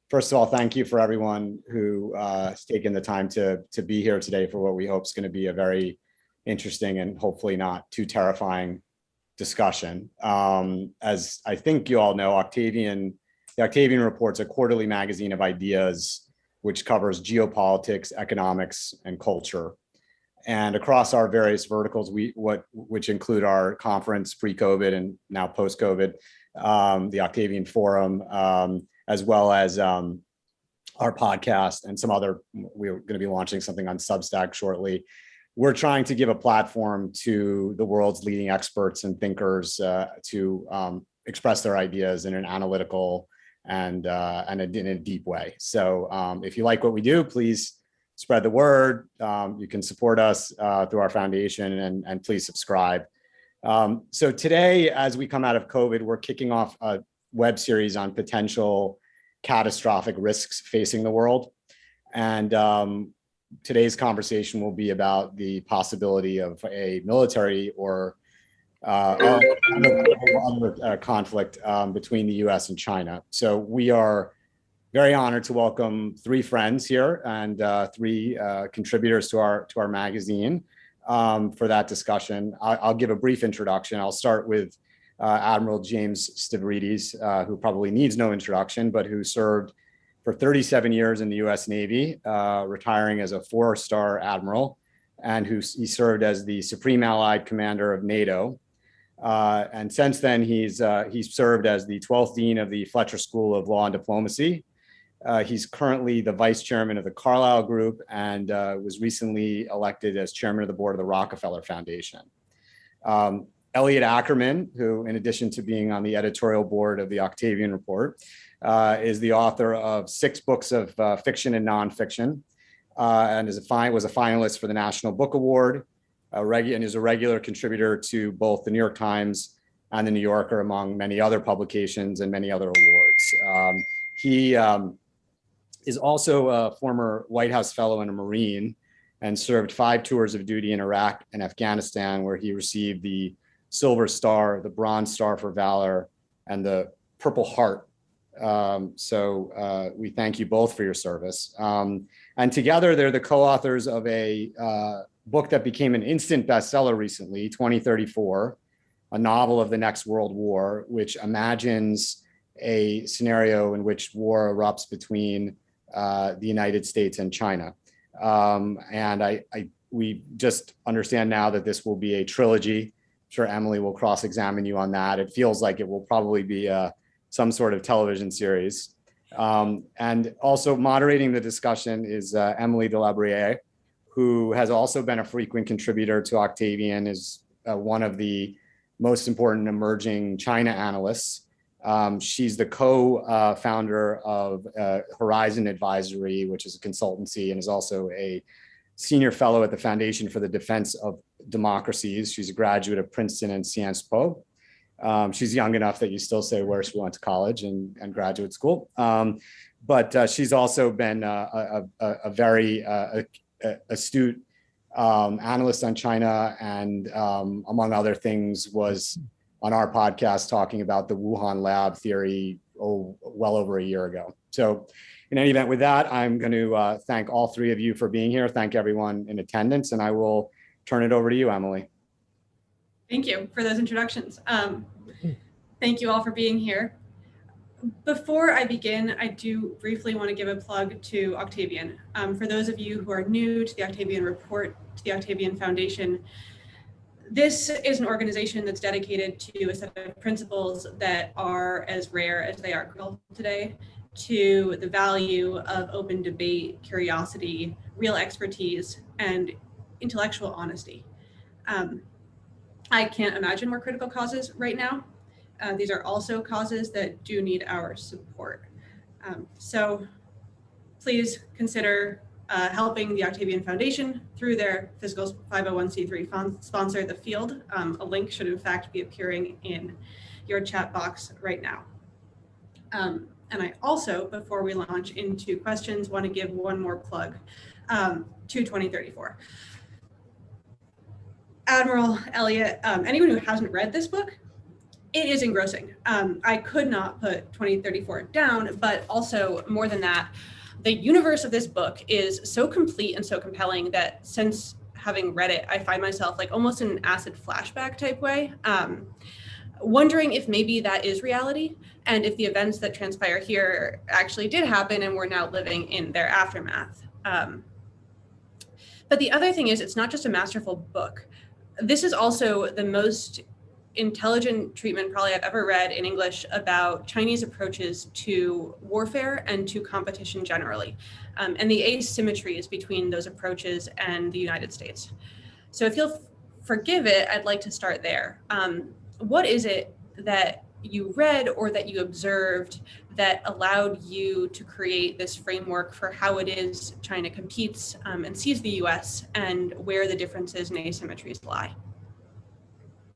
First of all, thank you for everyone who has taken the time to be here today for what we hope is going to be a very interesting and hopefully not too terrifying discussion. As I think you all know, the Octavian Report's a quarterly magazine of ideas which covers geopolitics, economics, and culture. And across our various verticals, which include our conference pre-COVID and now post-COVID, the Octavian Forum, as well as our podcast and some other, we're going to be launching something on Substack shortly. We're trying to give a platform to the world's leading experts and thinkers to express their ideas in an analytical and in a deep way. So if you like what we do, please spread the word. You can support us through our foundation and please subscribe. So today, as we come out of COVID, we're kicking off a web series on potential catastrophic risks facing the world. And today's conversation will be about the possibility of a military or other conflict between the US and China. So we are very honored to welcome three friends here and three contributors to our magazine for that discussion. I'll give a brief introduction. I'll start with Admiral James Stavridis, who probably needs no introduction, but who served for 37 years in the US Navy, retiring as a 4-star admiral, and he served as the Supreme Allied Commander of NATO. And since then, he's served as the 12th Dean of the Fletcher School of Law and Diplomacy. He's currently the Vice Chairman of the Carlyle Group and was recently elected as Chairman of the Board of the Rockefeller Foundation. Elliot Ackerman, who, in addition to being on the editorial board of the Octavian Report, is the author of 6 books of fiction and nonfiction, and was a finalist for the National Book Award, and is a regular contributor to both the New York Times and the New Yorker, among many other publications and many other awards. He is also a former White House fellow and a Marine, and served 5 tours of duty in Iraq and Afghanistan, where he received the Silver Star, the Bronze Star for Valor, and the Purple Heart. So we thank you both for your service. And together, they're the co-authors of a book that became an instant bestseller recently, 2034, a novel of the next world war, which imagines a scenario in which war erupts between the United States and China. And we just understand now that this will be a trilogy. I'm sure Emily will cross-examine you on that. It feels like it will probably be some sort of television series. And also moderating the discussion is Emily de La Bruyere, who has also been a frequent contributor to Octavian, is one of the most important emerging China analysts. She's the co-founder of Horizon Advisory, which is a consultancy, and is also a senior fellow at the Foundation for the Defense of Democracies. She's a graduate of Princeton and Sciences Po. She's young enough that you still say where she went to college and graduate school. But she's also been a very astute analyst on China, and among other things was on our podcast talking about the Wuhan lab theory well over a year ago. So in any event, with that, I'm going to thank all three of you for being here. Thank everyone in attendance, and I will turn it over to you, Emily. Thank you for those introductions. Thank you all for being here. Before I begin, I do briefly want to give a plug to Octavian. For those of you who are new to the Octavian Report, to the Octavian Foundation, this is an organization that's dedicated to a set of principles that are as rare as they are critical today, to the value of open debate, curiosity, real expertise, and intellectual honesty. I can't imagine more critical causes right now. These are also causes that do need our support. So please consider helping the Octavian Foundation through their fiscal 501c3 sponsor, The Field. A link should in fact be appearing in your chat box right now. And I also, before we launch into questions, want to give one more plug to 2034. Admiral Elliot, anyone who hasn't read this book, It is engrossing. I could not put 2034 down, but also more than that, the universe of this book is so complete and so compelling that since having read it, I find myself like almost in an acid flashback type way, wondering if maybe that is reality and if the events that transpire here actually did happen and we're now living in their aftermath. But the other thing is, it's not just a masterful book. This is also the most intelligent treatment probably I've ever read in English about Chinese approaches to warfare and to competition generally, and the asymmetries between those approaches and the United States. So if you'll forgive it, I'd like to start there. What is it that you read or that you observed that allowed you to create this framework for how it is China competes and sees the US and where the differences and asymmetries lie?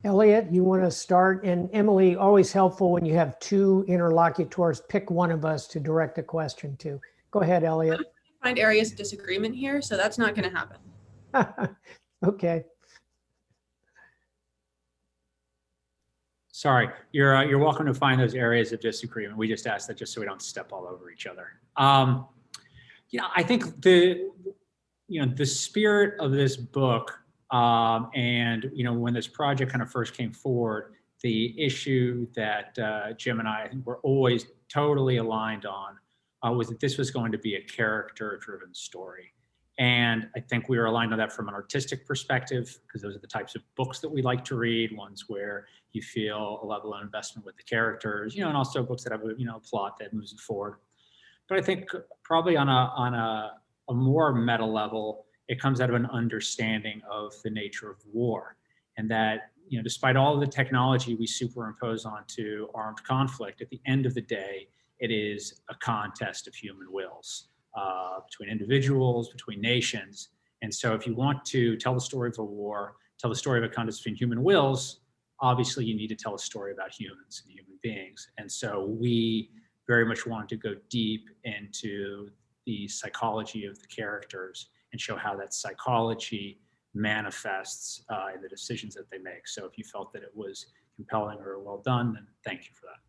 Elliot, you want to start? And Emily, always helpful when you have two interlocutors, pick one of us to direct a question to. Go ahead, Elliot. Find areas of disagreement here, so that's not going to happen. Okay. Sorry, you're welcome to find those areas of disagreement. We just ask that just so we don't step all over each other. I think the spirit of this book, and when this project kind of first came forward, the issue that Jim and I were always totally aligned on was that this was going to be a character-driven story. And I think we were aligned on that from an artistic perspective, because those are the types of books that we like to read, ones where you feel a level of investment with the characters, and also books that have a plot that moves it forward. But I think probably on a more meta level, it comes out of an understanding of the nature of war, and that despite all of the technology we superimpose onto armed conflict, at the end of the day, it is a contest of human wills. Between individuals, between nations. And so if you want to tell the story of a war, tell the story of a contest between human wills, obviously you need to tell a story about humans and human beings. And so we very much wanted to go deep into the psychology of the characters and show how that psychology manifests in the decisions that they make. So if you felt that it was compelling or well done, then thank you for that.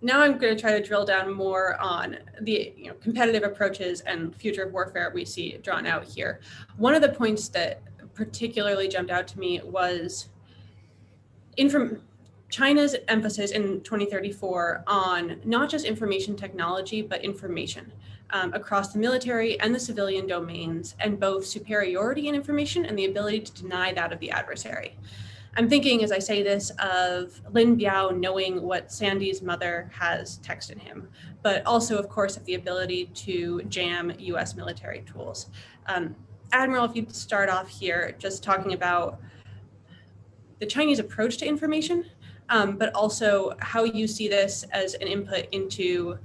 Now I'm going to try to drill down more on the competitive approaches and future of warfare we see drawn out here. One of the points that particularly jumped out to me was China's emphasis in 2034 on not just information technology, but information across the military and the civilian domains, and both superiority in information and the ability to deny that of the adversary. I'm thinking, as I say this, of Lin Biao knowing what Sandy's mother has texted him, but also, of course, of the ability to jam US military tools. Admiral, if you'd start off here, just talking about the Chinese approach to information, but also how you see this as an input into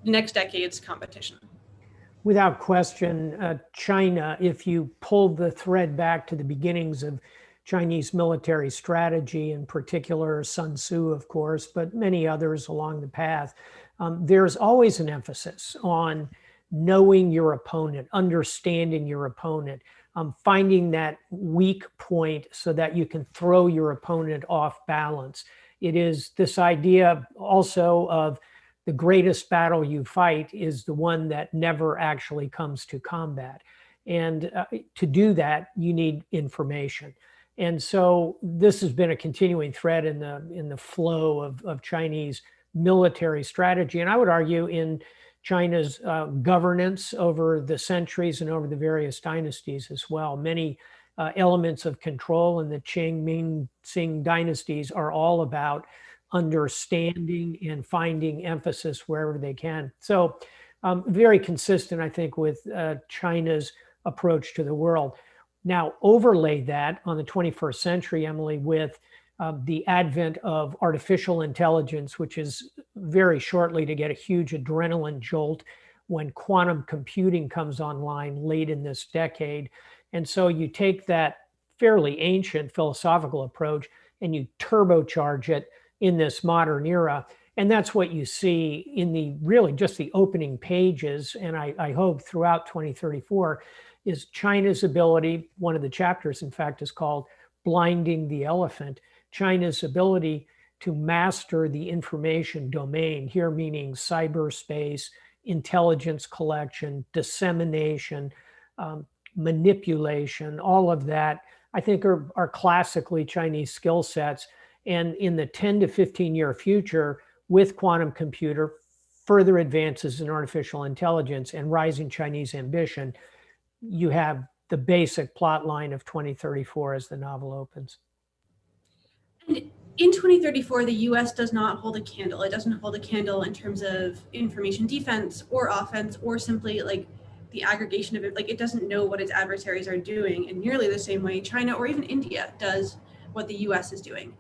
the next decade's competition. Without question, China, if you pull the thread back to the beginnings of Chinese military strategy, in particular Sun Tzu, of course, but many others along the path, there's always an emphasis on knowing your opponent, understanding your opponent, finding that weak point so that you can throw your opponent off balance. It is this idea also of the greatest battle you fight is the one that never actually comes to combat. And to do that, you need information. And so this has been a continuing thread in the flow of Chinese military strategy. And I would argue in China's governance over the centuries and over the various dynasties as well. Many elements of control in the Qing, Ming, Qing dynasties are all about understanding and finding emphasis wherever they can. So very consistent, I think, with China's approach to the world. Now, overlay that on the 21st century, Emily, with the advent of artificial intelligence, which is very shortly to get a huge adrenaline jolt when quantum computing comes online late in this decade. And so you take that fairly ancient philosophical approach and you turbocharge it in this modern era. And that's what you see in the really just the opening pages, and I hope throughout 2034, is China's ability, one of the chapters, in fact, is called Blinding the Elephant, China's ability to master the information domain, here meaning cyberspace, intelligence collection, dissemination, manipulation, all of that, I think are classically Chinese skill sets. And in the 10 to 15 year future, with quantum computer, further advances in artificial intelligence, and rising Chinese ambition, you have the basic plot line of 2034 as the novel opens. And in 2034, the US does not hold a candle. It doesn't hold a candle in terms of information defense or offense, or simply like the aggregation of it. Like, it doesn't know what its adversaries are doing in nearly the same way China or even India does what the US is doing.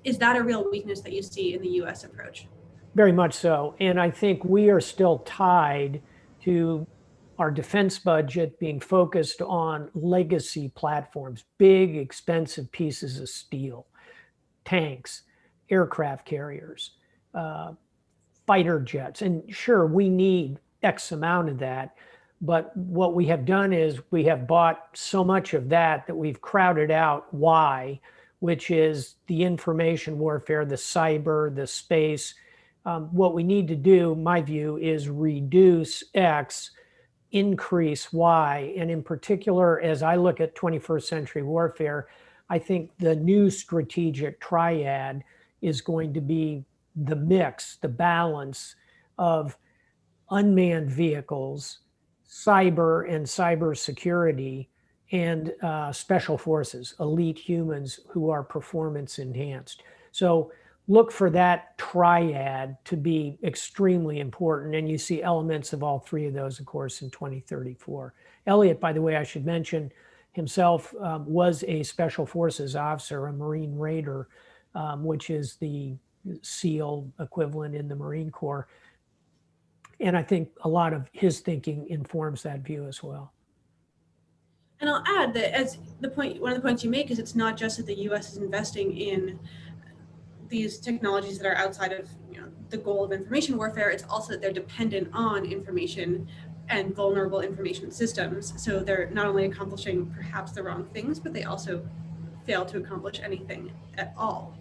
Is that a real weakness that you see in the US approach? Very much so. And I think we are still tied to our defense budget being focused on legacy platforms, big, expensive pieces of steel, tanks, aircraft carriers, fighter jets. And sure, we need X amount of that. But what we have done is we have bought so much of that that we've crowded out Y, which is the information warfare, the cyber, the space. What we need to do, my view, is reduce X, increase Y. And in particular, as I look at 21st century warfare, I think the new strategic triad is going to be the mix, the balance of unmanned vehicles, cyber and cybersecurity, and special forces, elite humans who are performance enhanced. So look for that triad to be extremely important. And you see elements of all three of those, of course, in 2034. Elliot, by the way, I should mention, himself was a special forces officer, a Marine Raider, which is the SEAL equivalent in the Marine Corps. And I think a lot of his thinking informs that view as well. And I'll add that as one of the points you make is it's not just that the US is investing in these technologies that are outside of the goal of information warfare, it's also that they're dependent on information and vulnerable information systems. So they're not only accomplishing perhaps the wrong things, but they also fail to accomplish anything at all.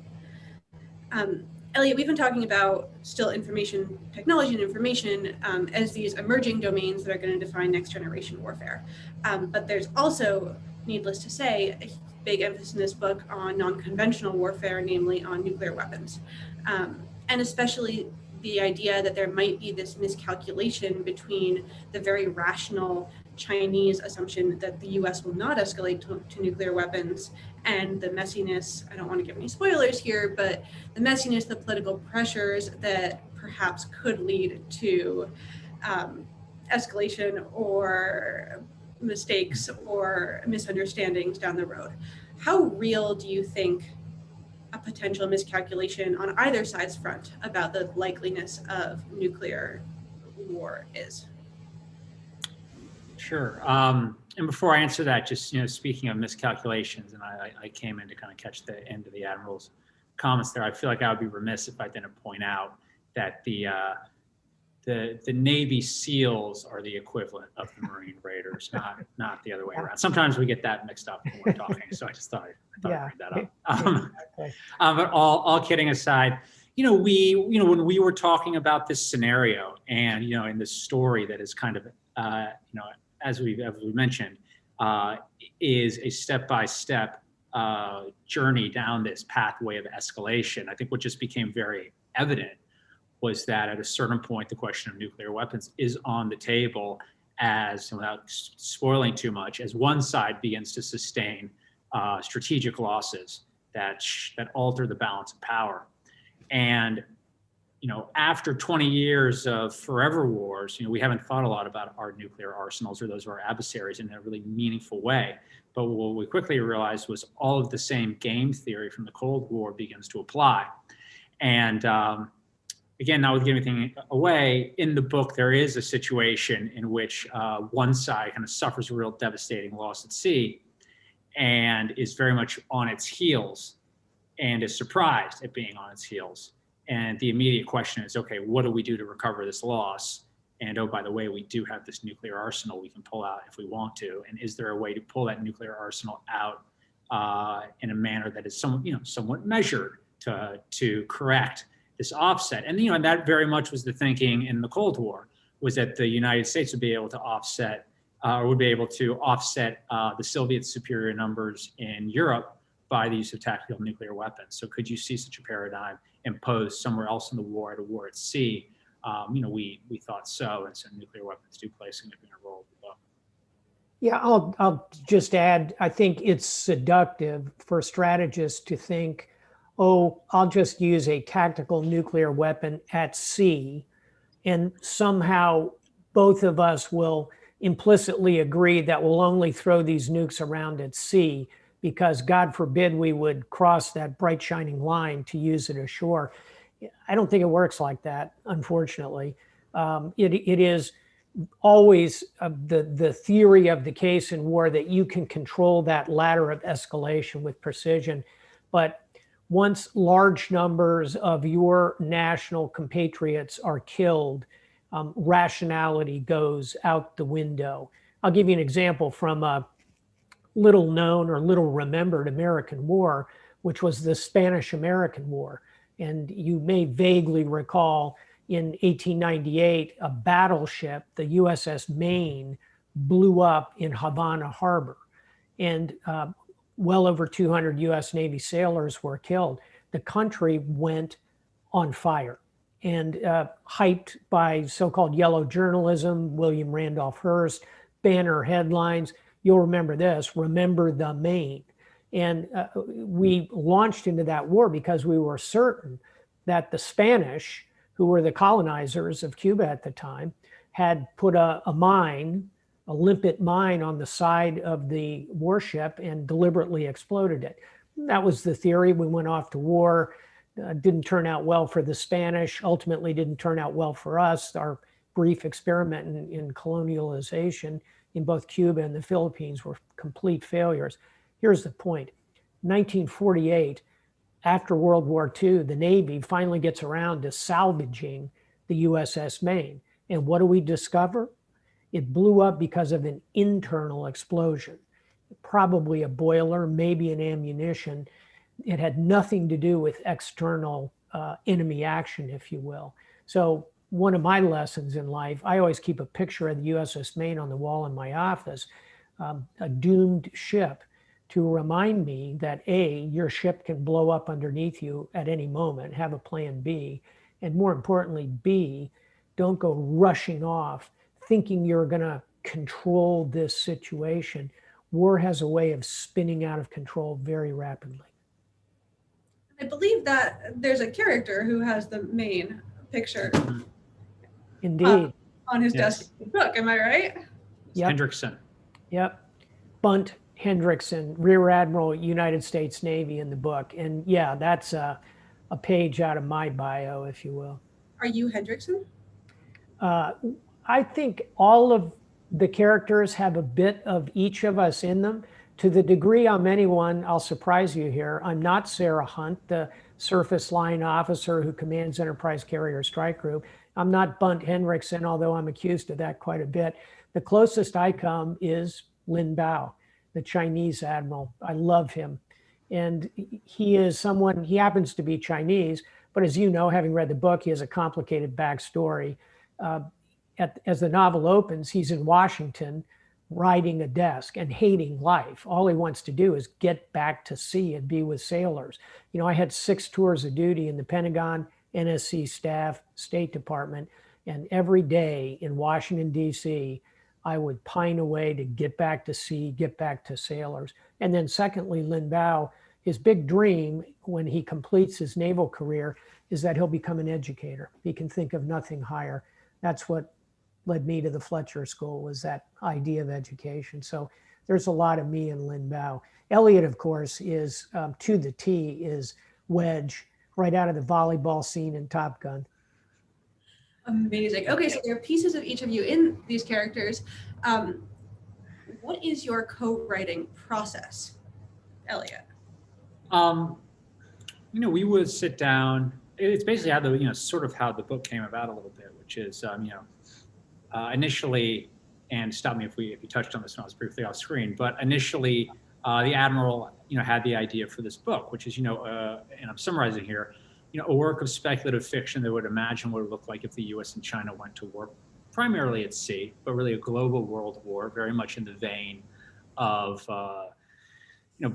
Elliot, we've been talking about still information technology and information as these emerging domains that are going to define next generation warfare. But there's also, needless to say, a big emphasis in this book on non-conventional warfare, namely on nuclear weapons. And especially the idea that there might be this miscalculation between the very rational Chinese assumption that the US will not escalate to nuclear weapons and the messiness, I don't want to give any spoilers here, but the messiness, the political pressures that perhaps could lead to escalation or mistakes or misunderstandings down the road. How real do you think a potential miscalculation on either side's front about the likeliness of nuclear war is? Sure. And before I answer that, just speaking of miscalculations, and I came in to kind of catch the end of the Admiral's comments there. I feel like I would be remiss if I didn't point out that the Navy SEALs are the equivalent of the Marine Raiders, not the other way around. Sometimes we get that mixed up when we're talking, so I just thought I'd bring that up. But all kidding aside, when we were talking about this scenario, and in this story that is kind of as we mentioned, is a step-by-step journey down this pathway of escalation. I think what just became very evident was that at a certain point, the question of nuclear weapons is on the table as, without spoiling too much, as one side begins to sustain strategic losses that alter the balance of power. And after 20 years of forever wars, we haven't thought a lot about our nuclear arsenals or those of our adversaries in a really meaningful way. But what we quickly realized was all of the same game theory from the Cold War begins to apply. And again, not with giving anything away, in the book, there is a situation in which one side kind of suffers a real devastating loss at sea and is very much on its heels and is surprised at being on its heels. And the immediate question is, okay, what do we do to recover this loss? And oh, by the way, we do have this nuclear arsenal we can pull out if we want to. And is there a way to pull that nuclear arsenal out in a manner that is somewhat measured to correct this offset? And and that very much was the thinking in the Cold War, was that the United States would be able to offset the Soviet superior numbers in Europe by the use of tactical nuclear weapons. So could you see such a paradigm imposed somewhere else in the war, at a war at sea? We thought so, and so nuclear weapons do play a significant role in the book. Yeah, I'll just add, I think it's seductive for strategists to think, oh, I'll just use a tactical nuclear weapon at sea, and somehow both of us will implicitly agree that we'll only throw these nukes around at sea, because God forbid we would cross that bright shining line to use it ashore. I don't think it works like that, unfortunately. It is always the theory of the case in war that you can control that ladder of escalation with precision. But once large numbers of your national compatriots are killed, rationality goes out the window. I'll give you an example from a little known or little remembered American war, which was the Spanish-American War. And you may vaguely recall in 1898, a battleship, the USS Maine, blew up in Havana Harbor. And well over 200 US Navy sailors were killed. The country went on fire. And hyped by so-called yellow journalism, William Randolph Hearst, banner headlines. You'll remember this, remember the Maine. And we launched into that war because we were certain that the Spanish, who were the colonizers of Cuba at the time, had put a mine, a limpet mine, on the side of the warship and deliberately exploded it. That was the theory. We went off to war. Didn't turn out well for the Spanish, ultimately didn't turn out well for us. Our brief experiment in colonialization in both Cuba and the Philippines were complete failures. Here's the point. 1948, after World War II, the Navy finally gets around to salvaging the USS Maine. And what do we discover? It blew up because of an internal explosion, probably a boiler, maybe an ammunition. It had nothing to do with external enemy action, if you will. So one of my lessons in life, I always keep a picture of the USS Maine on the wall in my office, a doomed ship, to remind me that A, your ship can blow up underneath you at any moment, have a plan B, and more importantly, B, don't go rushing off thinking you're gonna control this situation. War has a way of spinning out of control very rapidly. I believe that there's a character who has the Maine picture Indeed. on his Yes. desk in the book. Am I right? Yep. Hendrickson. Yep. Bunt Hendrickson, Rear Admiral, United States Navy, in the book. And yeah, that's a page out of my bio, if you will. Are you Hendrickson? I think all of the characters have a bit of each of us in them. To the degree I'm anyone, I'll surprise you here, I'm not Sarah Hunt, the surface line officer who commands Enterprise Carrier Strike Group. I'm not Bunt Hendrickson, although I'm accused of that quite a bit. The closest I come is Lin Bao, the Chinese admiral. I love him. And he is someone, he happens to be Chinese, but as you know, having read the book, he has a complicated backstory. As the novel opens, he's in Washington, riding a desk and hating life. All he wants to do is get back to sea and be with sailors. You know, I had 6 tours of duty in the Pentagon, NSC staff, State Department, and every day in Washington, D.C., I would pine away to get back to sea, get back to sailors. And then secondly, Lin Bao, his big dream when he completes his naval career is that he'll become an educator. He can think of nothing higher. That's what led me to the Fletcher School, was that idea of education. So there's a lot of me and Lin Bao. Elliot, of course, is to the T, is Wedge, right out of the volleyball scene in Top Gun. Amazing. Okay, so there are pieces of each of you in these characters. What is your co-writing process, Elliot? We would sit down. It's basically how the sort of how the book came about a little bit, which is initially, and stop me if you touched on this when I was briefly off screen, but initially the admiral, had the idea for this book, which is, and I'm summarizing here, a work of speculative fiction that would imagine what it would look like if the U.S. and China went to war, primarily at sea, but really a global world war, very much in the vein of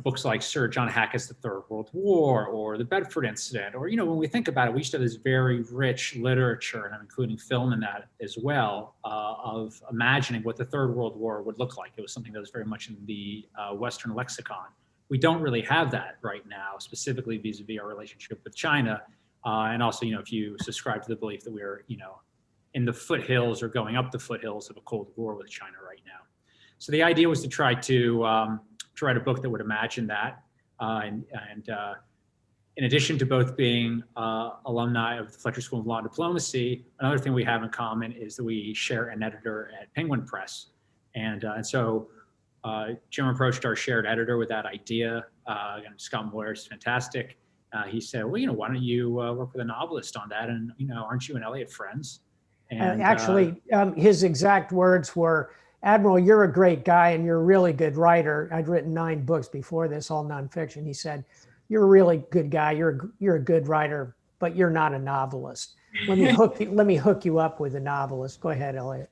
books like Sir John Hackett's The Third World War or The Bedford Incident, or, when we think about it, we used to have this very rich literature, and I'm including film in that as well, of imagining what the Third World War would look like. It was something that was very much in the Western lexicon. We don't really have that right now, specifically vis-a-vis our relationship with China. And also, if you subscribe to the belief that we're, in the foothills or going up the foothills of a Cold War with China right now. So the idea was to try to write a book that would imagine that. And in addition to both being alumni of the Fletcher School of Law and Diplomacy, another thing we have in common is that we share an editor at Penguin Press. And so Jim approached our shared editor with that idea. Scott Moyer is fantastic. He said, well, why don't you work with a novelist on that? And, aren't you and Elliot friends? And actually, his exact words were, Admiral, you're a great guy and you're a really good writer. I'd written 9 books before this, all nonfiction. He said, you're a really good guy. You're a good writer, but you're not a novelist. Let me hook you up with a novelist. Go ahead, Elliot.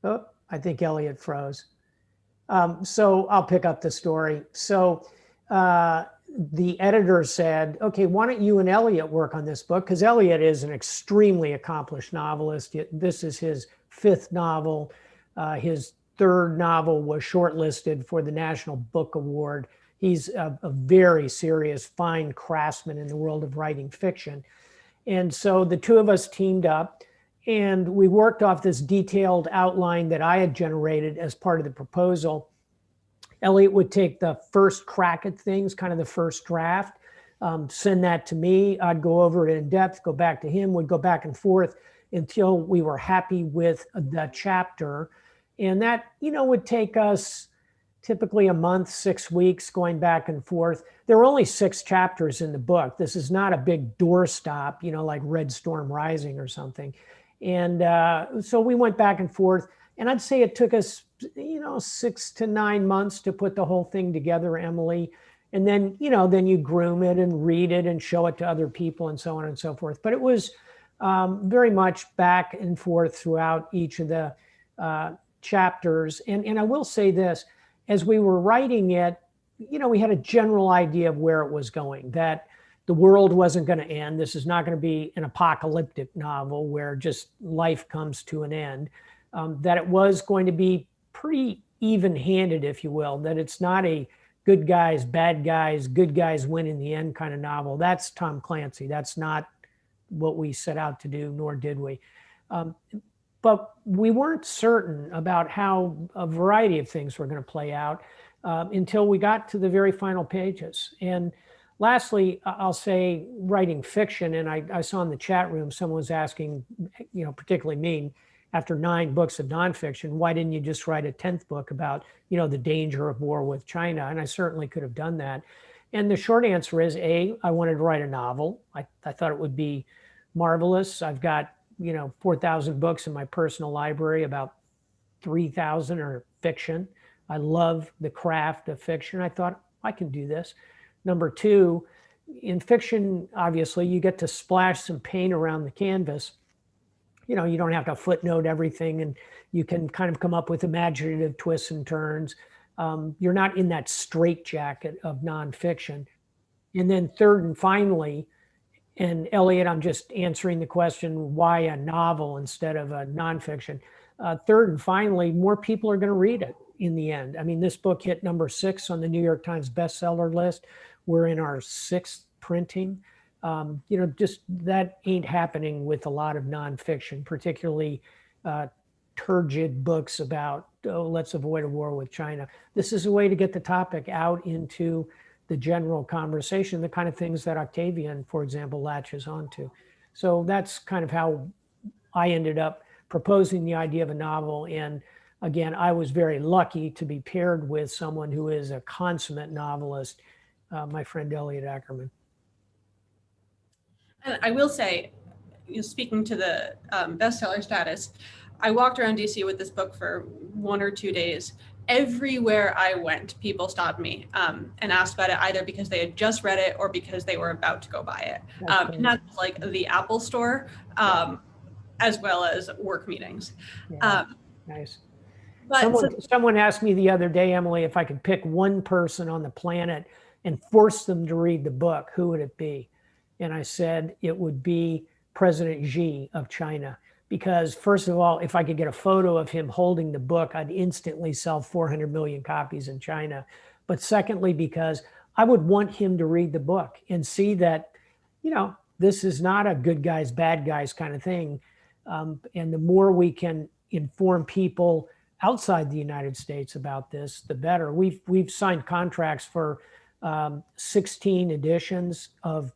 Oh, I think Elliot froze. So I'll pick up the story. So the editor said, okay, why don't you and Elliot work on this book? Because Elliot is an extremely accomplished novelist. This is his 5th novel. His 3rd novel was shortlisted for the National Book Award. He's a very serious, fine craftsman in the world of writing fiction. And so the two of us teamed up and we worked off this detailed outline that I had generated as part of the proposal. Elliot would take the first crack at things, kind of the first draft, send that to me. I'd go over it in depth, go back to him, would go back and forth until we were happy with the chapter. And that, would take us typically a month, 6 weeks going back and forth. There were only 6 chapters in the book. This is not a big doorstop, like Red Storm Rising or something. And so we went back and forth. And I'd say it took us, 6 to 9 months to put the whole thing together, Emily. And then, then you groom it and read it and show it to other people and so on and so forth. But it was very much back and forth throughout each of the chapters. And I will say this, as we were writing it, we had a general idea of where it was going, that the world wasn't going to end. This is not going to be an apocalyptic novel where just life comes to an end. That it was going to be pretty even-handed, if you will, that it's not a good guys, bad guys, good guys win in the end kind of novel. That's Tom Clancy. That's not what we set out to do, nor did we. But we weren't certain about how a variety of things were going to play out until we got to the very final pages. And lastly, I'll say writing fiction, and I saw in the chat room, someone was asking, particularly me, after 9 books of nonfiction, why didn't you just write a 10th book about, the danger of war with China? And I certainly could have done that. And the short answer is, A, I wanted to write a novel. I thought it would be marvelous. I've got, 4,000 books in my personal library, about 3,000 are fiction. I love the craft of fiction. I thought, I can do this. Number 2, in fiction, obviously, you get to splash some paint around the canvas. You don't have to footnote everything, and you can kind of come up with imaginative twists and turns. You're not in that straitjacket of nonfiction. And then 3rd and finally, and Elliot, I'm just answering the question, why a novel instead of a nonfiction? 3rd and finally, more people are going to read it in the end. I mean, this book hit number 6 on the New York Times bestseller list. We're in our 6th printing. Just that ain't happening with a lot of nonfiction, particularly turgid books about, let's avoid a war with China. This is a way to get the topic out into the general conversation, the kind of things that Octavian, for example, latches onto. So that's kind of how I ended up proposing the idea of a novel. And again, I was very lucky to be paired with someone who is a consummate novelist, my friend Elliot Ackerman. And I will say, speaking to the bestseller status, I walked around DC with this book for 1 or 2 days. Everywhere I went, people stopped me and asked about it, either because they had just read it or because they were about to go buy it. And that's like the Apple store, as well as work meetings. Nice. But Someone asked me the other day, Emily, if I could pick one person on the planet and force them to read the book, who would it be? And I said it would be President Xi of China. Because first of all, if I could get a photo of him holding the book, I'd instantly sell 400 million copies in China. But secondly, because I would want him to read the book and see that, this is not a good guys, bad guys kind of thing. And the more we can inform people outside the United States about this, the better. We've signed contracts for 16 editions of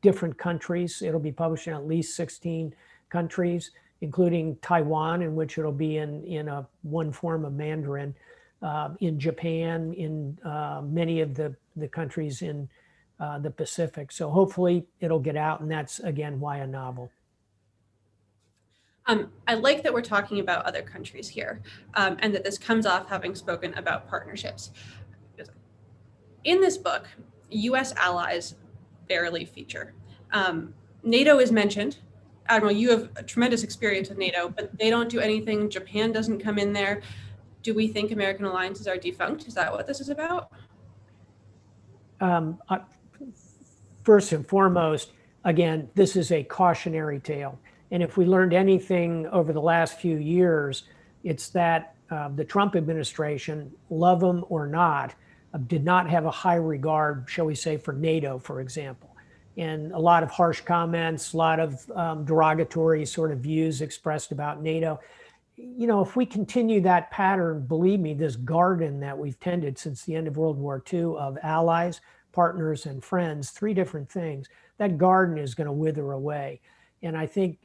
different countries. It'll be published in at least 16 countries, including Taiwan, in which it'll be in one form of Mandarin, in Japan, in many of the countries in the Pacific. So hopefully it'll get out, and that's, again, why a novel. I like that we're talking about other countries here, and that this comes off having spoken about partnerships. In this book, US allies barely feature. NATO is mentioned. Admiral, you have a tremendous experience with NATO, but they don't do anything. Japan doesn't come in there. Do we think American alliances are defunct? Is that what this is about? First and foremost, again, this is a cautionary tale. And if we learned anything over the last few years, it's that the Trump administration, love them or not, did not have a high regard, shall we say, for NATO, for example. And a lot of harsh comments, a lot of derogatory sort of views expressed about NATO. If we continue that pattern, believe me, this garden that we've tended since the end of World War II of allies, partners, and friends, 3 different things, that garden is going to wither away. And I think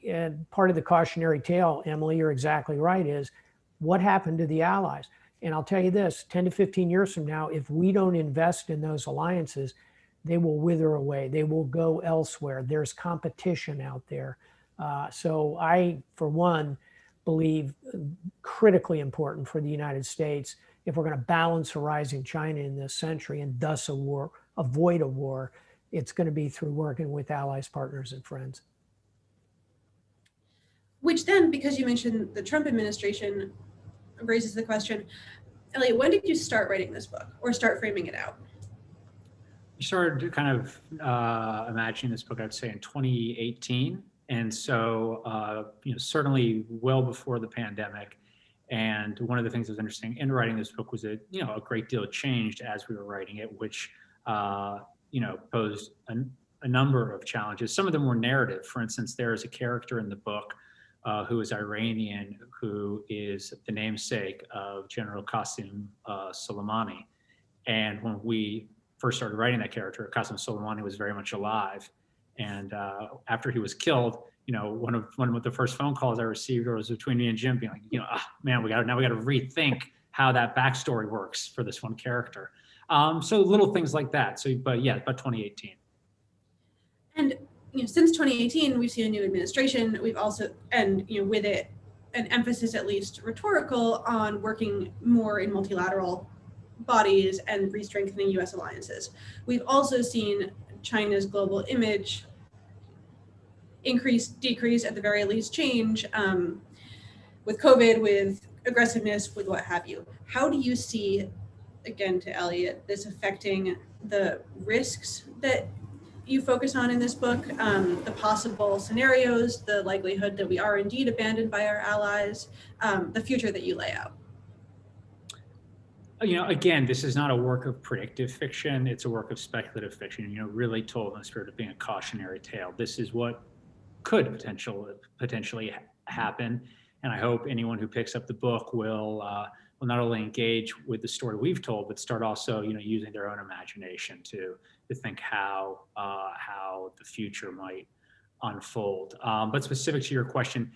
part of the cautionary tale, Emily, you're exactly right, is what happened to the allies? And I'll tell you this, 10 to 15 years from now, if we don't invest in those alliances, they will wither away. They will go elsewhere. There's competition out there. So I, for one, believe critically important for the United States, if we're going to balance a rising China in this century and thus avoid a war, it's going to be through working with allies, partners, and friends. Which then, because you mentioned the Trump administration, raises the question, Elliot, when did you start writing this book or start framing it out? We started kind of imagining this book, I'd say, in 2018. And so, certainly well before the pandemic. And one of the things that was interesting in writing this book was that, a great deal changed as we were writing it, which, posed a number of challenges. Some of them were narrative. For instance, there is a character in the book who is Iranian, who is the namesake of General Qasem Soleimani. And when we first started writing that character, Qasem Soleimani was very much alive. And after he was killed, one of the first phone calls I received was between me and Jim being like, man, we got to rethink how that backstory works for this one character. So little things like that. So, but yeah, about 2018. And since 2018, we've seen a new administration. We've also, and with it, an emphasis, at least rhetorical, on working more in multilateral bodies and re-strengthening U.S. alliances. We've also seen China's global image increase, decrease, at the very least change, with COVID, with aggressiveness, with what have you. How do you see, again to Elliot, this affecting the risks that you focus on in this book, the possible scenarios, the likelihood that we are indeed abandoned by our allies, the future that you lay out? Again, this is not a work of predictive fiction. It's a work of speculative fiction, really told in the spirit of being a cautionary tale. This is what could potentially happen. And I hope anyone who picks up the book will not only engage with the story we've told, but start also, using their own imagination to think how the future might unfold. But specific to your question,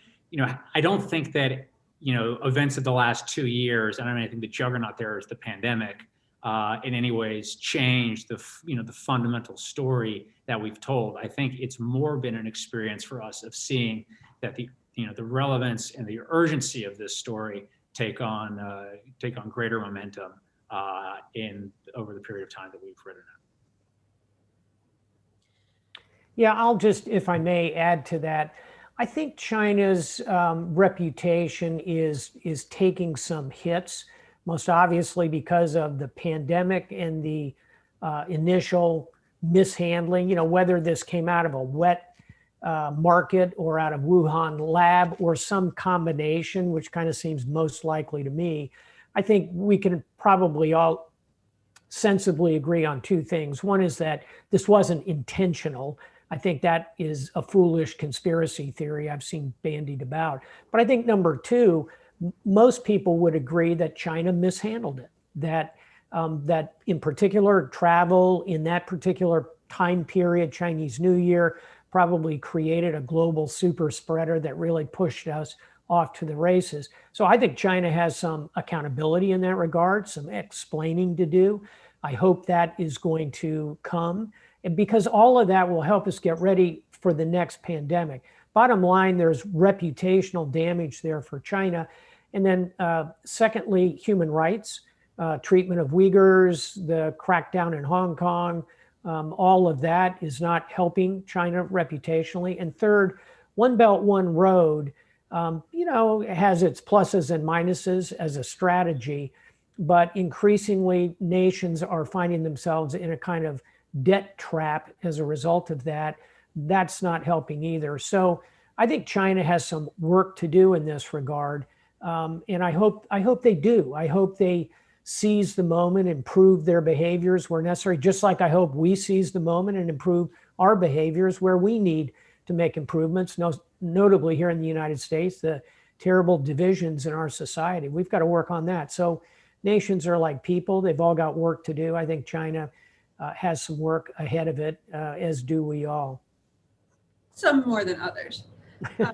I don't think that, events of the last 2 years, and I think the juggernaut there is the pandemic, in any ways changed the fundamental story that we've told. I think it's more been an experience for us of seeing that the relevance and the urgency of this story take on greater momentum over the period of time that we've written it. Yeah, I'll just, if I may, add to that. I think China's reputation is taking some hits, most obviously because of the pandemic and the initial mishandling. Whether this came out of a wet market or out of Wuhan lab or some combination, which kind of seems most likely to me. I think we can probably all sensibly agree on two things. One is that this wasn't intentional. I think that is a foolish conspiracy theory I've seen bandied about. But I think number two, most people would agree that China mishandled it, that in particular travel in that particular time period, Chinese New Year, probably created a global super spreader that really pushed us off to the races. So I think China has some accountability in that regard, some explaining to do. I hope that is going to come. And because all of that will help us get ready for the next pandemic. Bottom line, there's reputational damage there for China. And then secondly, human rights, treatment of Uyghurs, the crackdown in Hong Kong, all of that is not helping China reputationally. And third, One Belt, One Road, has its pluses and minuses as a strategy, but increasingly nations are finding themselves in a kind of debt trap as a result of that. That's not helping either. So I think China has some work to do in this regard. And I hope they do. I hope they seize the moment, improve their behaviors where necessary, just like I hope we seize the moment and improve our behaviors where we need to make improvements, notably here in the United States, the terrible divisions in our society. We've got to work on that. So nations are like people. They've all got work to do. I think China has some work ahead of it, as do we all. Some more than others. Yeah.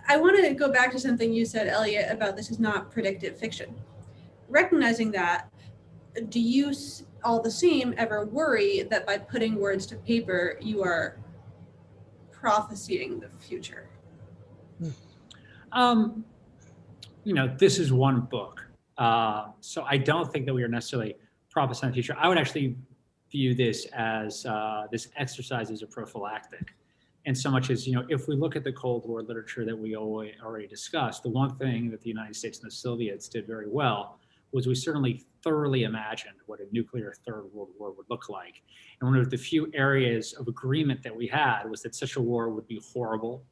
I want to go back to something you said, Elliot, about this is not predictive fiction. Recognizing that, do you all the same ever worry that by putting words to paper, you are prophesying the future? This is one book. So I don't think that we are necessarily prophesying the future. I would actually view this as this exercise as a prophylactic. And so much as, if we look at the Cold War literature that we already discussed, the one thing that the United States and the Soviets did very well was we certainly thoroughly imagined what a nuclear third world war would look like. And one of the few areas of agreement that we had was that such a war would be horrible,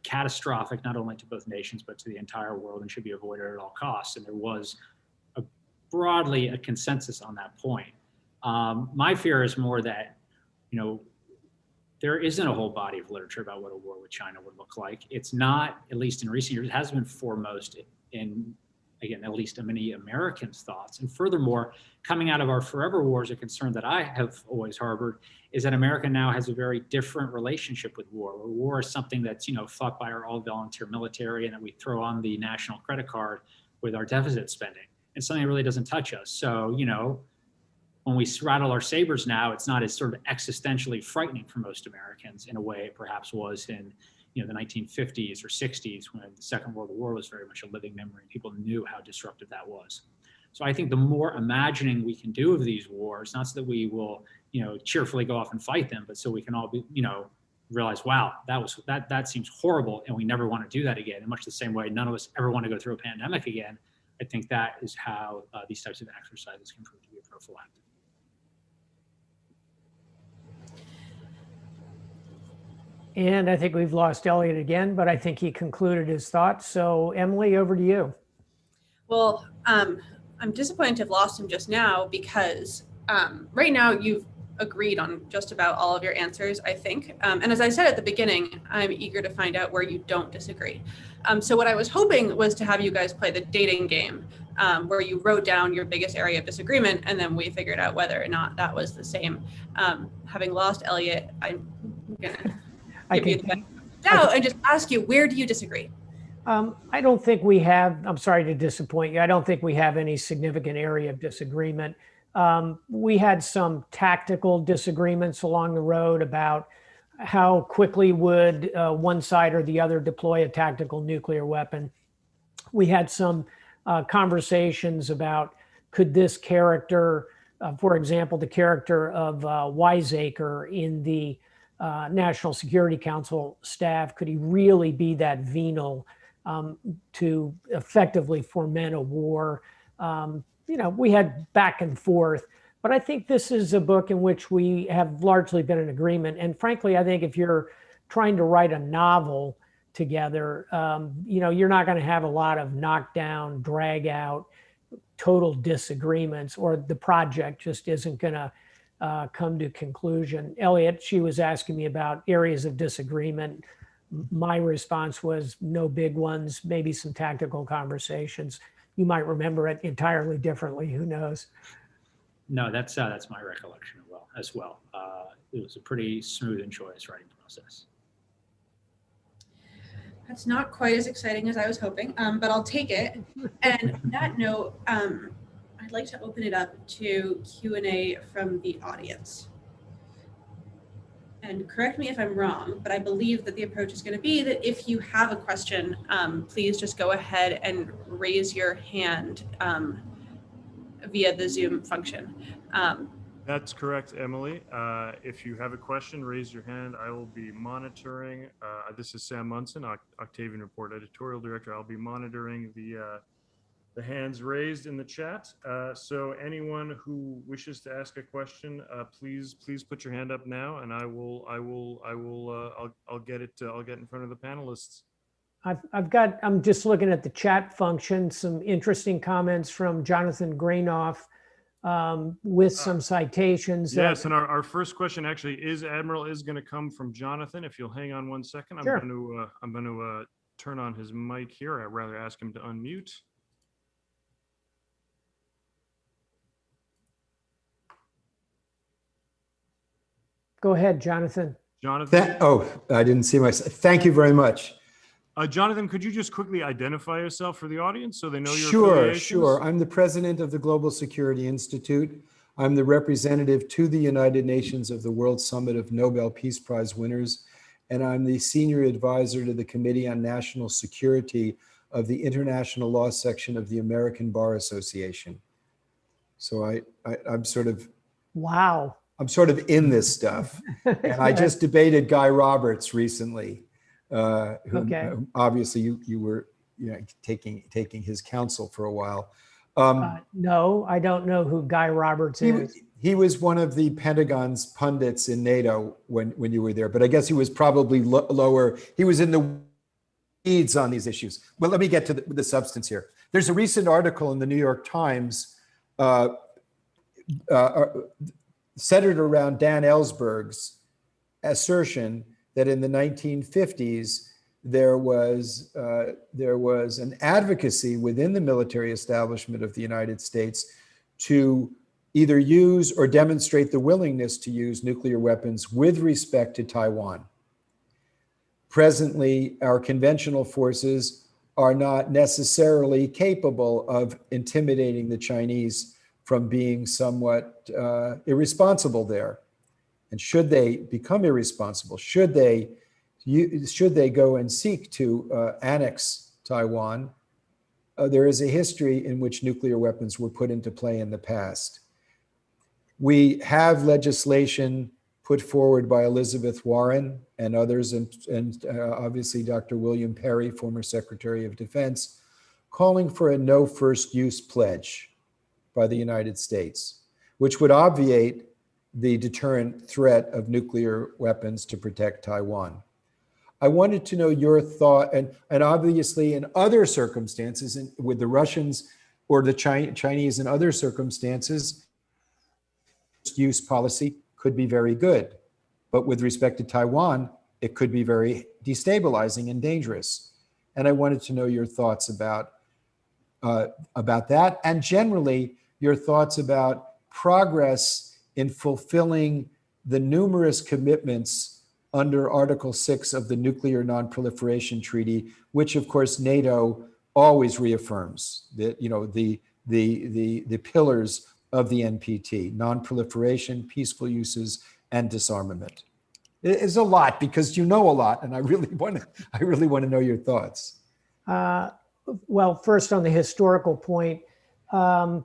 catastrophic, not only to both nations, but to the entire world, and should be avoided at all costs. And there was broadly a consensus on that point. My fear is more that, there isn't a whole body of literature about what a war with China would look like. It's not, at least in recent years, it hasn't been foremost in, again, at least in many Americans' thoughts. And furthermore, coming out of our forever wars, a concern that I have always harbored is that America now has a very different relationship with war. Where war is something that's, fought by our all-volunteer military and that we throw on the national credit card with our deficit spending. And something that really doesn't touch us. So, when we rattle our sabers now, it's not as sort of existentially frightening for most Americans in a way it perhaps was in the 1950s or 60s when the Second World War was very much a living memory and people knew how disruptive that was. So I think the more imagining we can do of these wars, not so that we will, cheerfully go off and fight them, but so we can all be, realize, wow, that seems horrible and we never want to do that again. In much the same way, none of us ever want to go through a pandemic again. I think that is how these types of exercises can prove to be a prophylactic. And I think we've lost Elliot again, but I think he concluded his thoughts. So Emily, over to you. Well, I'm disappointed to have lost him just now because right now you've agreed on just about all of your answers, I think. And as I said at the beginning, I'm eager to find out where you don't disagree. So what I was hoping was to have you guys play the dating game where you wrote down your biggest area of disagreement and then we figured out whether or not that was the same. Having lost Elliot, I'm gonna give you the benefit of the doubt and just ask you, where do you disagree? I don't think we have, I'm sorry to disappoint you, I don't think we have any significant area of disagreement. We had some tactical disagreements along the road about how quickly would one side or the other deploy a tactical nuclear weapon. We had some conversations about could this character, for example, the character of Wiseacre in the National Security Council staff, could he really be that venal to effectively foment a war? We had back and forth, but I think this is a book in which we have largely been in agreement. And frankly, I think if you're trying to write a novel together, you're not going to have a lot of knockdown, drag out, total disagreements, or the project just isn't going to come to conclusion. Elliot, she was asking me about areas of disagreement. My response was no big ones, maybe some tactical conversations. You might remember it entirely differently, who knows? No, that's my recollection as well. It was a pretty smooth and joyous writing process. That's not quite as exciting as I was hoping, but I'll take it. And on that note, I'd like to open it up to Q&A from the audience. And correct me if I'm wrong, but I believe that the approach is going to be that if you have a question, please just go ahead and raise your hand via the Zoom function. That's correct, Emily. If you have a question, raise your hand. I will be monitoring. This is Sam Munson, Octavian Report Editorial Director. I'll be monitoring the hands raised in the chat. So anyone who wishes to ask a question, please put your hand up now, and I'll get it in front of the panelists. I'm just looking at the chat function, some interesting comments from Jonathan Grainoff with some citations. Yes, and our first question actually is going to come from Jonathan. If you'll hang on one second, Sure. I'm going to turn on his mic here. I'd rather ask him to unmute. Go ahead, Jonathan. Jonathan. I didn't see myself. Thank you very much. Jonathan, could you just quickly identify yourself for the audience so they know your Sure. affiliations? I'm the president of the Global Security Institute. I'm the representative to the United Nations of the World Summit of Nobel Peace Prize winners, and I'm the senior advisor to the Committee on National Security of the International Law Section of the American Bar Association. So I'm sort of Wow. I'm sort of in this stuff. And I just debated Guy Roberts recently, Okay. Obviously you were taking his counsel for a while. No, I don't know who Guy Roberts is. He was one of the Pentagon's pundits in NATO when you were there, but I guess he was probably lower. He was in the weeds on these issues. Well, let me get to the substance here. There's a recent article in the New York Times centered around Dan Ellsberg's assertion that in the 1950s there was an advocacy within the military establishment of the United States to either use or demonstrate the willingness to use nuclear weapons with respect to Taiwan. Presently, our conventional forces are not necessarily capable of intimidating the Chinese from being somewhat irresponsible there. And should they become irresponsible, should they go and seek to annex Taiwan, there is a history in which nuclear weapons were put into play in the past. We have legislation put forward by Elizabeth Warren and others, and obviously Dr. William Perry, former Secretary of Defense, calling for a no first use pledge by the United States, which would obviate the deterrent threat of nuclear weapons to protect Taiwan. I wanted to know your thought, and obviously in other circumstances, with the Russians or the Chinese in other circumstances, use policy could be very good. But with respect to Taiwan, it could be very destabilizing and dangerous. And I wanted to know your thoughts about that, and generally your thoughts about progress in fulfilling the numerous commitments under Article 6 of the Nuclear Non-Proliferation Treaty, which of course NATO always reaffirms, that, you know, the pillars of the NPT: non-proliferation, peaceful uses, and disarmament. It is a lot, because you know a lot, and I really want to know your thoughts. Well, first on the historical point, I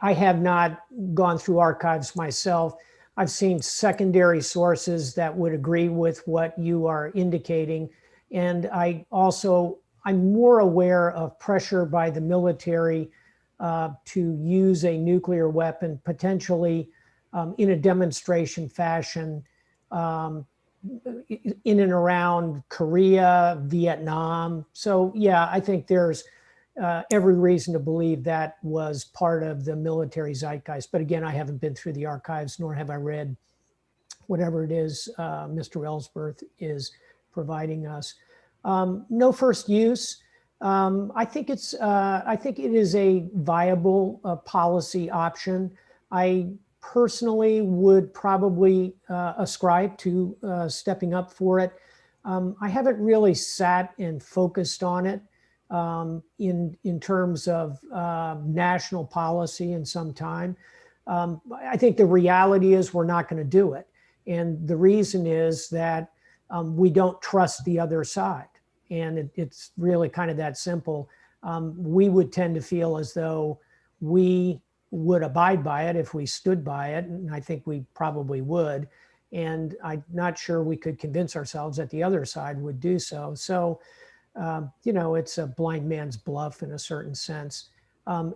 have not gone through archives myself. I've seen secondary sources that would agree with what you are indicating. And I'm more aware of pressure by the military to use a nuclear weapon, potentially in a demonstration fashion, in and around Korea, Vietnam. So yeah, I think there's every reason to believe that was part of the military zeitgeist. But again, I haven't been through the archives, nor have I read whatever it is Mr. Ellsworth is providing us. No first use. I think it is a viable policy option. I personally would probably ascribe to stepping up for it. I haven't really sat and focused on it in terms of national policy in some time. I think the reality is we're not going to do it. And the reason is that we don't trust the other side. And it's really kind of that simple. We would tend to feel as though we would abide by it if we stood by it. And I think we probably would. And I'm not sure we could convince ourselves that the other side would do so. So, you know, it's a blind man's bluff in a certain sense.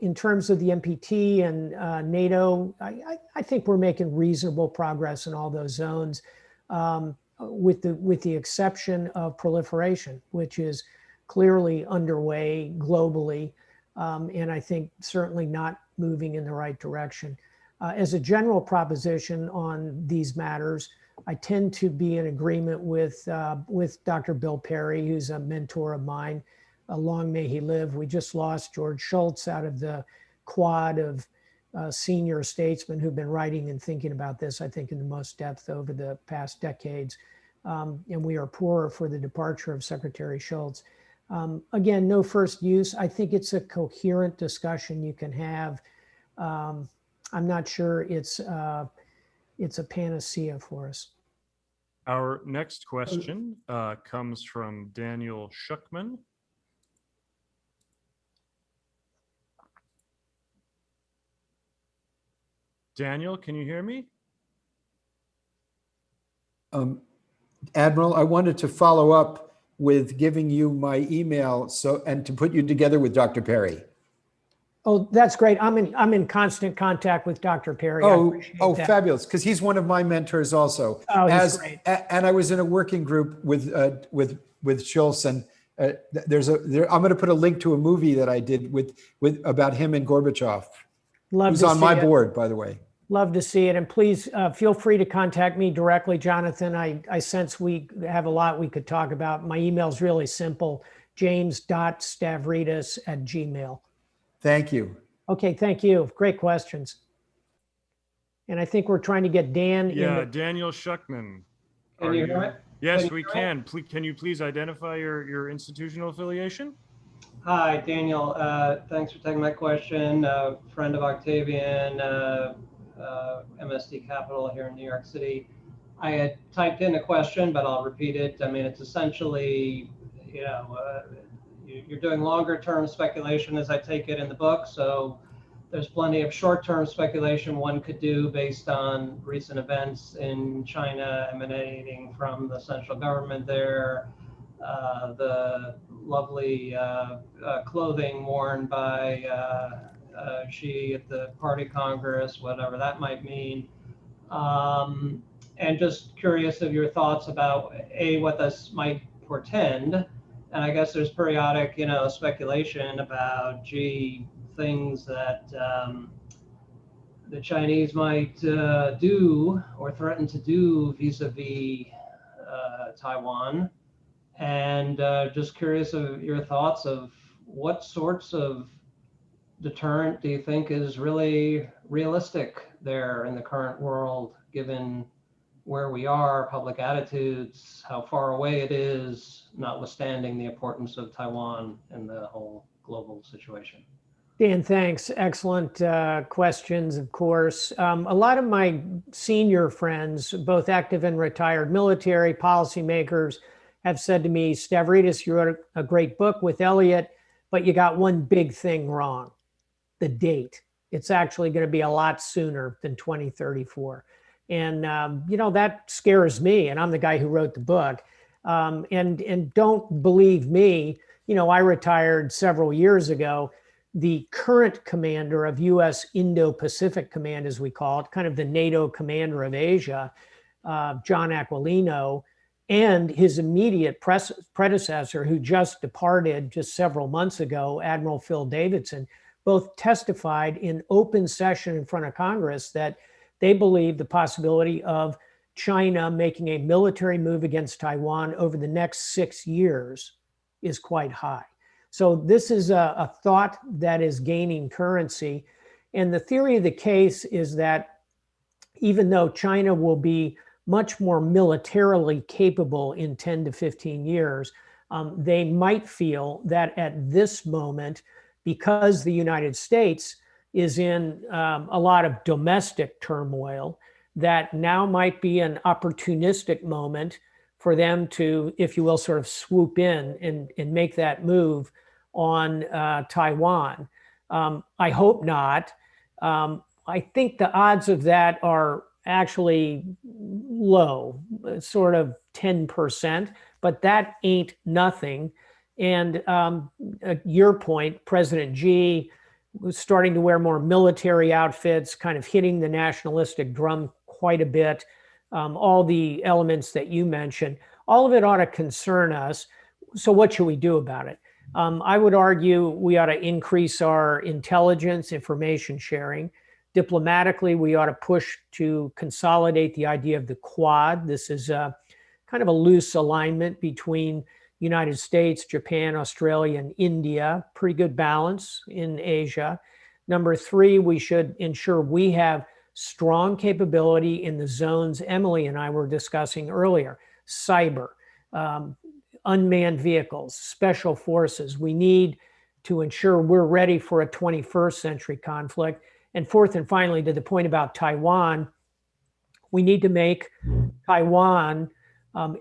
In terms of the NPT and NATO, I think we're making reasonable progress in all those zones, with the exception of proliferation, which is clearly underway globally, and I think certainly not moving in the right direction. As a general proposition on these matters, I tend to be in agreement with Dr. Bill Perry, who's a mentor of mine. Long may he live. We just lost George Shultz out of the quad of senior statesmen who've been writing and thinking about this, I think, in the most depth over the past decades. And we are poorer for the departure of Secretary Shultz. Again, no first use. I think it's a coherent discussion you can have. I'm not sure it's a panacea for us. Our next question comes from Daniel Schman. Daniel, can you hear me? Admiral, I wanted to follow up with giving you my email and to put you together with Dr. Perry. Oh, that's great. I'm in constant contact with Dr. Perry. I appreciate that. Fabulous! Because he's one of my mentors also. Oh, he's great. And I was in a working group with Schultz, and I'm going to put a link to a movie that I did with about him and Gorbachev. Who's on my board, by the way. Love to see it. And please feel free to contact me directly, Jonathan. I sense we have a lot we could talk about. My email is really simple, james.stavridis@gmail.com. Thank you. Okay, thank you. Great questions. And I think we're trying to get Dan. Yeah, Daniel Schman. Can you hear me? Yes, we can. Can you please identify your institutional affiliation? Hi, Daniel. Thanks for taking my question. Friend of Octavian, MSD Capital here in New York City. I had typed in a question, but I'll repeat it. I mean, it's essentially, you know, you're doing longer term speculation as I take it in the book. So there's plenty of short term speculation one could do based on recent events in China emanating from the central government there, the lovely clothing worn by Xi at the party congress, whatever that might mean. And just curious of your thoughts about what this might portend. And I guess there's periodic, you know, speculation about, things that the Chinese might do or threaten to do vis-a-vis Taiwan. And just curious of your thoughts of what sorts of deterrent do you think is really realistic there in the current world, given where we are, public attitudes, how far away it is, notwithstanding the importance of Taiwan in the whole global situation? Dan, thanks. Excellent questions, of course. A lot of my senior friends, both active and retired military policymakers, have said to me, Stavridis, you wrote a great book with Elliot, but you got one big thing wrong, the date. It's actually going to be a lot sooner than 2034. And, that scares me. And I'm the guy who wrote the book. And don't believe me, I retired several years ago. The current commander of U.S. Indo-Pacific Command, as we call it, kind of the NATO commander of Asia, John Aquilino, and his immediate predecessor, who just departed just several months ago, Admiral Phil Davidson, both testified in open session in front of Congress that they believe the possibility of China making a military move against Taiwan over the next 6 years is quite high. So this is a thought that is gaining currency. And the theory of the case is that even though China will be much more militarily capable in 10 to 15 years, they might feel that at this moment, because the United States is in a lot of domestic turmoil, that now might be an opportunistic moment for them to, if you will, sort of swoop in and make that move on Taiwan. I hope not. I think the odds of that are actually low, sort of 10%, but that ain't nothing. And your point, President Xi was starting to wear more military outfits, kind of hitting the nationalistic drum quite a bit. All the elements that you mentioned, all of it ought to concern us. So what should we do about it? I would argue we ought to increase our intelligence, information sharing. Diplomatically, we ought to push to consolidate the idea of the Quad. This is kind of a loose alignment between United States, Japan, Australia, and India. Pretty good balance in Asia. Number 3, we should ensure we have strong capability in the zones Emily and I were discussing earlier. Cyber, unmanned vehicles, special forces. We need to ensure we're ready for a 21st century conflict. And fourth and finally, to the point about Taiwan, we need to make Taiwan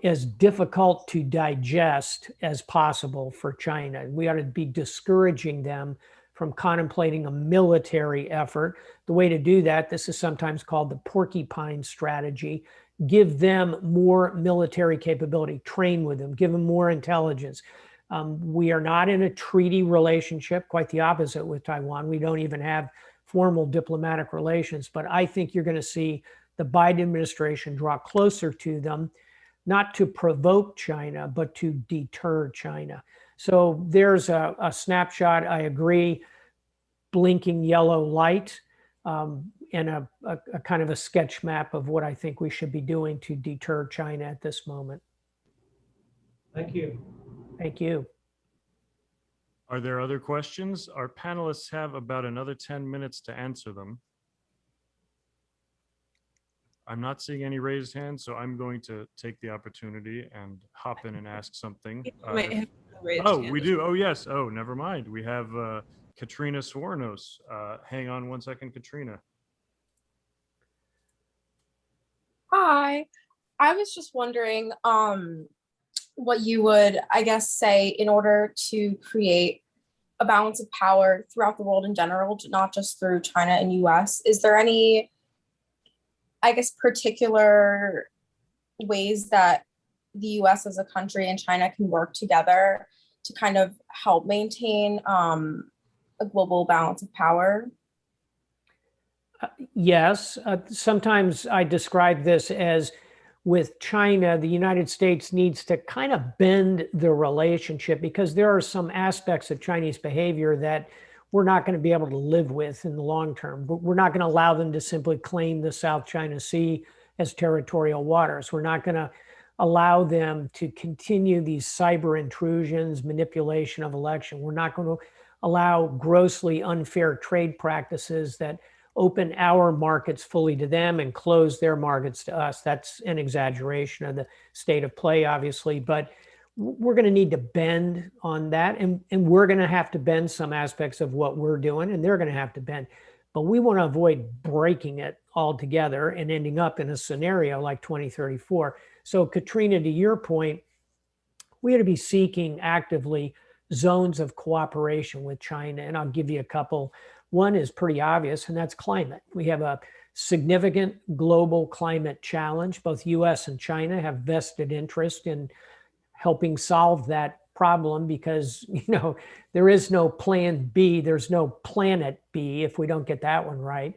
as difficult to digest as possible for China. We ought to be discouraging them from contemplating a military effort. The way to do that, this is sometimes called the porcupine strategy. Give them more military capability, train with them, give them more intelligence. We are not in a treaty relationship, quite the opposite with Taiwan. We don't even have formal diplomatic relations, but I think you're going to see the Biden administration draw closer to them, not to provoke China, but to deter China. So there's a snapshot, I agree, blinking yellow light, and a kind of a sketch map of what I think we should be doing to deter China at this moment. Thank you. Thank you. Are there other questions? Our panelists have about another 10 minutes to answer them. I'm not seeing any raised hands, so I'm going to take the opportunity and hop in and ask something. We do. Oh, yes. Oh, never mind. We have Katrina Swarnos. Hang on one second, Katrina. Hi, I was just wondering what you would, I guess, say in order to create a balance of power throughout the world in general, not just through China and US. Is there any, I guess, particular ways that the US as a country and China can work together to kind of help maintain a global balance of power? Yes, sometimes I describe this as with China, the United States needs to kind of bend the relationship because there are some aspects of Chinese behavior that we're not going to be able to live with in the long term. We're not going to allow them to simply claim the South China Sea as territorial waters. We're not going to allow them to continue these cyber intrusions, manipulation of election. We're not going to allow grossly unfair trade practices that open our markets fully to them and close their markets to us. That's an exaggeration of the state of play, obviously, but we're going to need to bend on that. And we're going to have to bend some aspects of what we're doing, and they're going to have to bend. But we want to avoid breaking it altogether and ending up in a scenario like 2034. So Katrina, to your point, we ought to be seeking actively zones of cooperation with China. And I'll give you a couple. One is pretty obvious, and that's climate. We have a significant global climate challenge. Both US and China have vested interest in helping solve that problem because, there is no plan B, there's no planet B if we don't get that one right.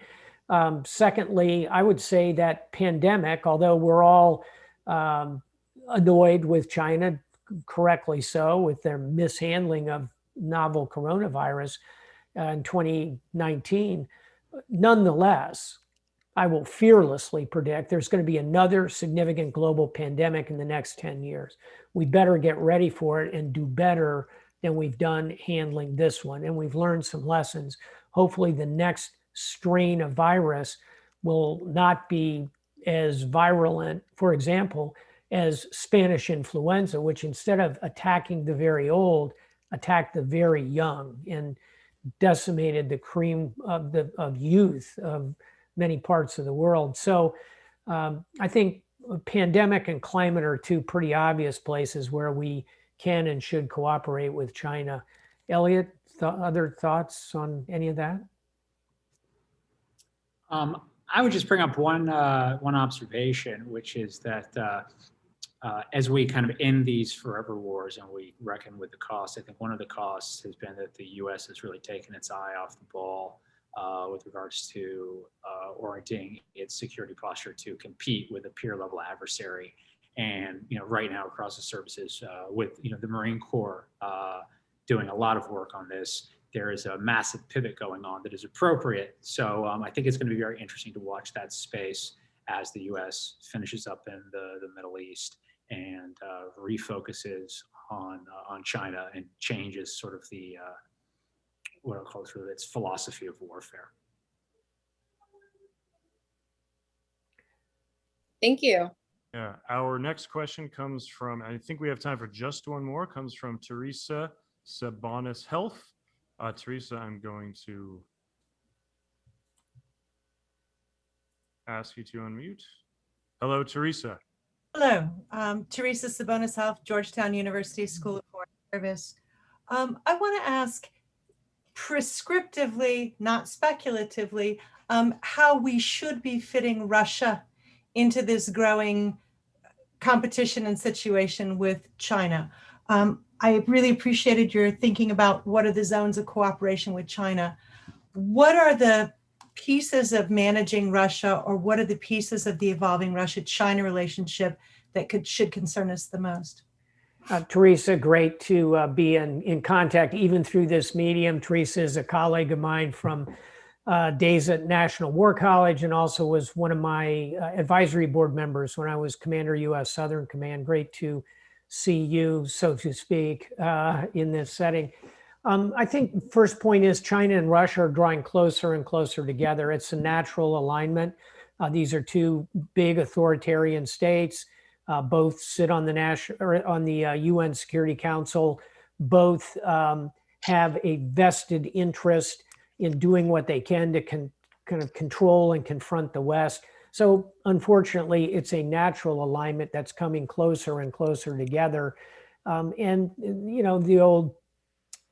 Secondly, I would say that pandemic, although we're all annoyed with China, correctly so, with their mishandling of novel coronavirus in 2019, nonetheless, I will fearlessly predict there's going to be another significant global pandemic in the next 10 years. We better get ready for it and do better than we've done handling this one. And we've learned some lessons. Hopefully the next strain of virus will not be as virulent, for example, as Spanish influenza, which instead of attacking the very old, attacked the very young and decimated the cream of youth of many parts of the world. So I think pandemic and climate are two pretty obvious places where we can and should cooperate with China. Elliot, other thoughts on any of that? I would just bring up one observation, which is that as we kind of end these forever wars and we reckon with the cost, I think one of the costs has been that the U.S. has really taken its eye off the ball with regards to orienting its security posture to compete with a peer level adversary. And right now across the services, with the Marine Corps doing a lot of work on this, there is a massive pivot going on that is appropriate. So I think it's going to be very interesting to watch that space as the U.S. finishes up in the Middle East and refocuses on China and changes sort of the what I'll call sort of its philosophy of warfare. Thank you. Yeah, our next question comes from, I think we have time for just one more, comes from Teresa Sabonis Health. Teresa, I'm going to ask you to unmute. Hello, Teresa. Hello, Teresa Sabonis Health, Georgetown University School of Foreign Service. I want to ask prescriptively, not speculatively, how we should be fitting Russia into this growing competition and situation with China. I really appreciated your thinking about what are the zones of cooperation with China. What are the pieces of managing Russia, or what are the pieces of the evolving Russia-China relationship that should concern us the most? Teresa, great to be in contact even through this medium. Teresa is a colleague of mine from days at National War College and also was one of my advisory board members when I was Commander U.S. Southern Command. Great to see you, so to speak, in this setting. I think first point is China and Russia are drawing closer and closer together. It's a natural alignment. These are two big authoritarian states. Both sit on the UN Security Council. Both have a vested interest in doing what they can to kind of control and confront the West. So unfortunately, it's a natural alignment that's coming closer and closer together. And the old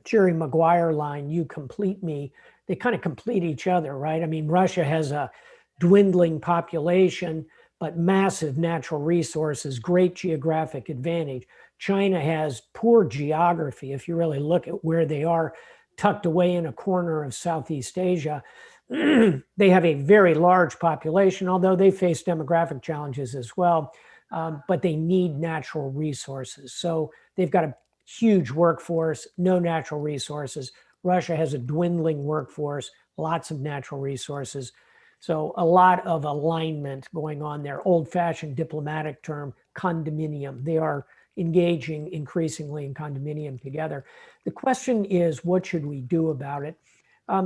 Jerry Maguire line, "You complete me," they kind of complete each other, right? I mean, Russia has a dwindling population, but massive natural resources, great geographic advantage. China has poor geography. If you really look at where they are tucked away in a corner of Southeast Asia, they have a very large population, although they face demographic challenges as well, but they need natural resources. So they've got a huge workforce, no natural resources. Russia has a dwindling workforce, lots of natural resources. So a lot of alignment going on there. Old-fashioned diplomatic term, condominium. They are engaging increasingly in condominium together. The question is, what should we do about it?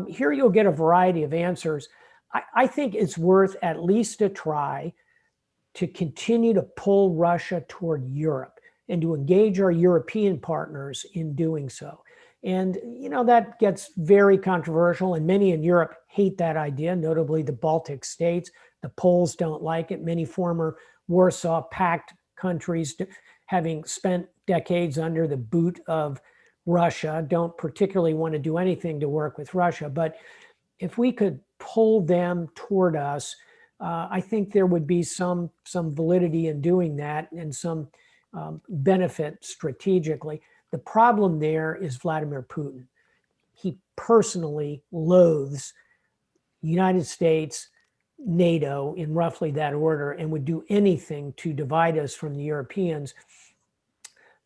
Here you'll get a variety of answers. I think it's worth at least a try to continue to pull Russia toward Europe and to engage our European partners in doing so. And, you know, that gets very controversial, and many in Europe hate that idea, notably the Baltic states. The Poles don't like it. Many former Warsaw Pact countries, having spent decades under the boot of Russia, don't particularly want to do anything to work with Russia. But if we could pull them toward us, I think there would be some validity in doing that and some benefit strategically. The problem there is Vladimir Putin. He personally loathes the United States, NATO in roughly that order, and would do anything to divide us from the Europeans.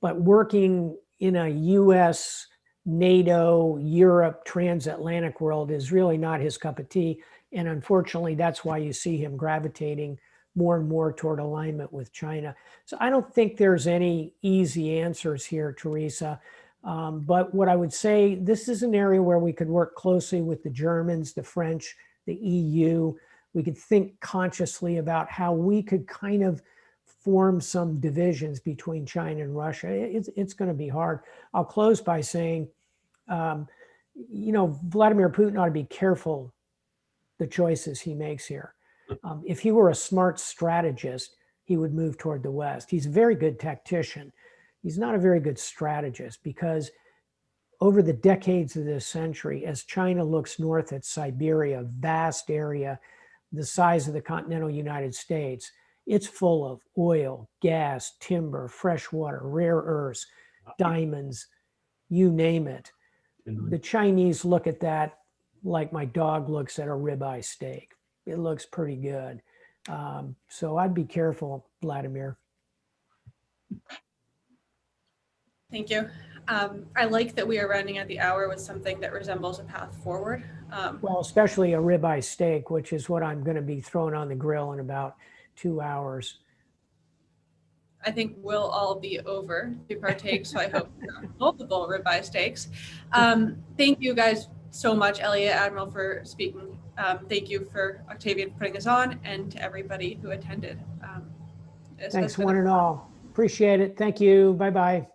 But working in a US, NATO, Europe, transatlantic world is really not his cup of tea. And unfortunately, that's why you see him gravitating more and more toward alignment with China. So I don't think there's any easy answers here, Teresa. But what I would say, this is an area where we could work closely with the Germans, the French, the EU. We could think consciously about how we could kind of form some divisions between China and Russia. It's going to be hard. I'll close by saying, you know, Vladimir Putin ought to be careful the choices he makes here. If he were a smart strategist, he would move toward the West. He's a very good tactician. He's not a very good strategist, because over the decades of this century, as China looks north at Siberia, vast area, the size of the continental United States, it's full of oil, gas, timber, fresh water, rare earths, diamonds, you name it. The Chinese look at that like my dog looks at a ribeye steak. It looks pretty good. So I'd be careful, Vladimir. Thank you. I like that we are rounding out the hour with something that resembles a path forward. Well, especially a ribeye steak, which is what I'm going to be throwing on the grill in about 2 hours. I think we'll all be over to partake, so I hope multiple ribeye steaks. Thank you guys so much, Elliot, Admiral, for speaking. Thank you for Octavian putting us on, and to everybody who attended. Thanks one and all. Appreciate it. Thank you. Bye-bye.